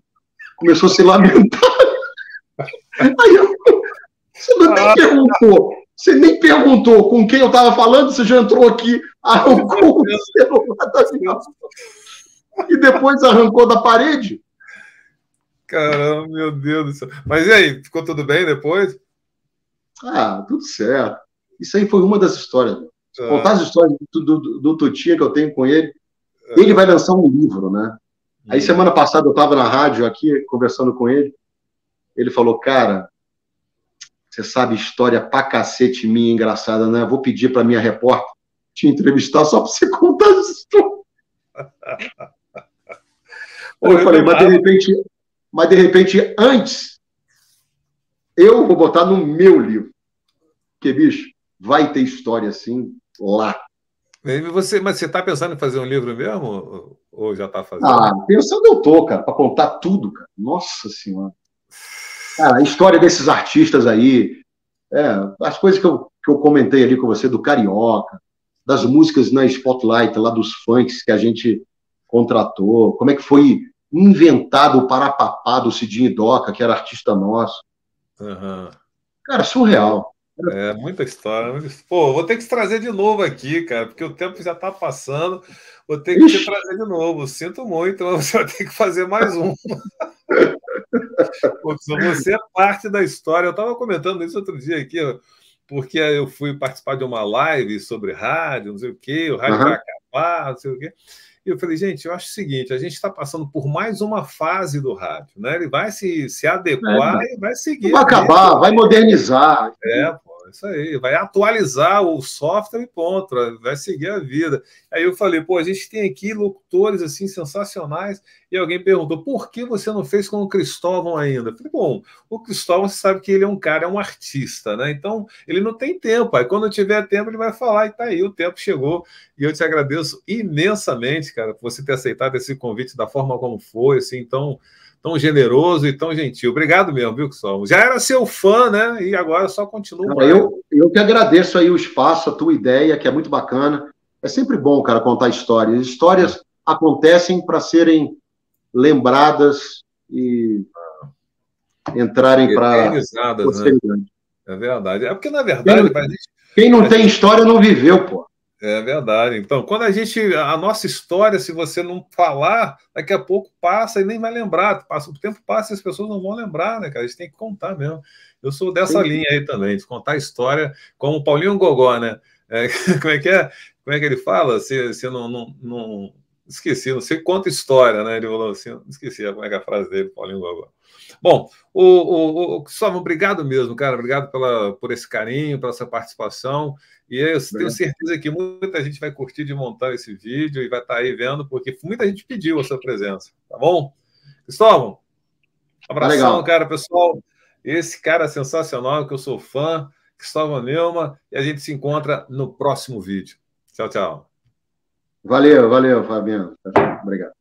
Começou a se lamentar. Aí eu, você nem perguntou com quem eu estava falando, você já entrou aqui, arrancou o celular da minha... E depois arrancou da parede. Caramba, meu Deus do céu. Mas e aí, ficou tudo bem depois? Ah, tudo certo. Isso aí foi uma das histórias. Contar as histórias do Tutinha que eu tenho com ele. Ele vai lançar um livro, né? Aí semana passada eu estava na rádio aqui, conversando com ele. Ele falou, cara, você sabe história pra cacete minha engraçada, né? Eu vou pedir pra minha repórter te entrevistar só pra você contar as histórias. Eu falei, mas de repente, antes, eu vou botar no meu livro. Porque, bicho, vai ter história assim lá. Mas você está pensando em fazer um livro mesmo? Ou já está fazendo? Ah, pensando eu tô, cara, para contar tudo, cara. Nossa Senhora. Cara, a história desses artistas aí, as coisas que eu comentei ali com você, do Carioca, das músicas na Spotlight, lá dos funks que a gente contratou, como é que foi inventado o Parapapá do Cidinho Doca, que era artista nosso. Cara, surreal. Muita história. Pô, vou ter que te trazer de novo aqui, cara, porque o tempo já está passando. Vou ter que te trazer de novo. Sinto muito, mas você vai ter que fazer mais um. Você é parte da história. Eu estava comentando isso outro dia aqui, porque eu fui participar de uma live sobre rádio, não sei o quê, o rádio vai acabar, não sei o quê. E eu falei, gente, eu acho o seguinte, a gente está passando por mais uma fase do rádio, né? Ele vai se adequar e vai seguir. Vai acabar, vai modernizar. Isso aí, vai atualizar o software e ponto, vai seguir a vida. Aí eu falei, pô, a gente tem aqui locutores assim sensacionais, e alguém perguntou, por que você não fez com o Cristóvão ainda? Eu falei, bom, o Cristóvão, você sabe que ele é um cara, é um artista, né? Então, ele não tem tempo. Aí quando tiver tempo, ele vai falar, e tá aí, o tempo chegou. E eu te agradeço imensamente, cara, por você ter aceitado esse convite da forma como foi, assim, tão generoso e tão gentil. Obrigado mesmo, viu, Cristóvão? Já era seu fã, né? E agora só continua. Eu que agradeço aí o espaço, a tua ideia, que é muito bacana. É sempre bom, cara, contar histórias. Histórias acontecem para serem lembradas e entrarem para posteridade. Né? É verdade. É porque, na verdade... Quem não tem história não viveu, pô. É verdade. Então, quando a nossa história, se você não falar, daqui a pouco passa e nem vai lembrar. O tempo passa e as pessoas não vão lembrar, né, cara? A gente tem que contar mesmo. Eu sou dessa linha aí também, de contar a história como o Paulinho Gogó, né? Como é que é? Como é que ele fala? Se não... Esqueci, não sei quanta história, né? Ele falou assim, esqueci como é que é a frase dele, Paulinho Gogó. Bom, Cristóvão, obrigado mesmo, cara. Obrigado por esse carinho, pela sua participação. E eu tenho certeza que muita gente vai curtir de montar esse vídeo e vai estar aí vendo, porque muita gente pediu a sua presença. Tá bom? Cristóvão, abração, cara, pessoal. Esse cara é sensacional, que eu sou fã, Cristóvão Neumann, e a gente se encontra no próximo vídeo. Tchau, tchau. Valeu, Fabiano. Obrigado.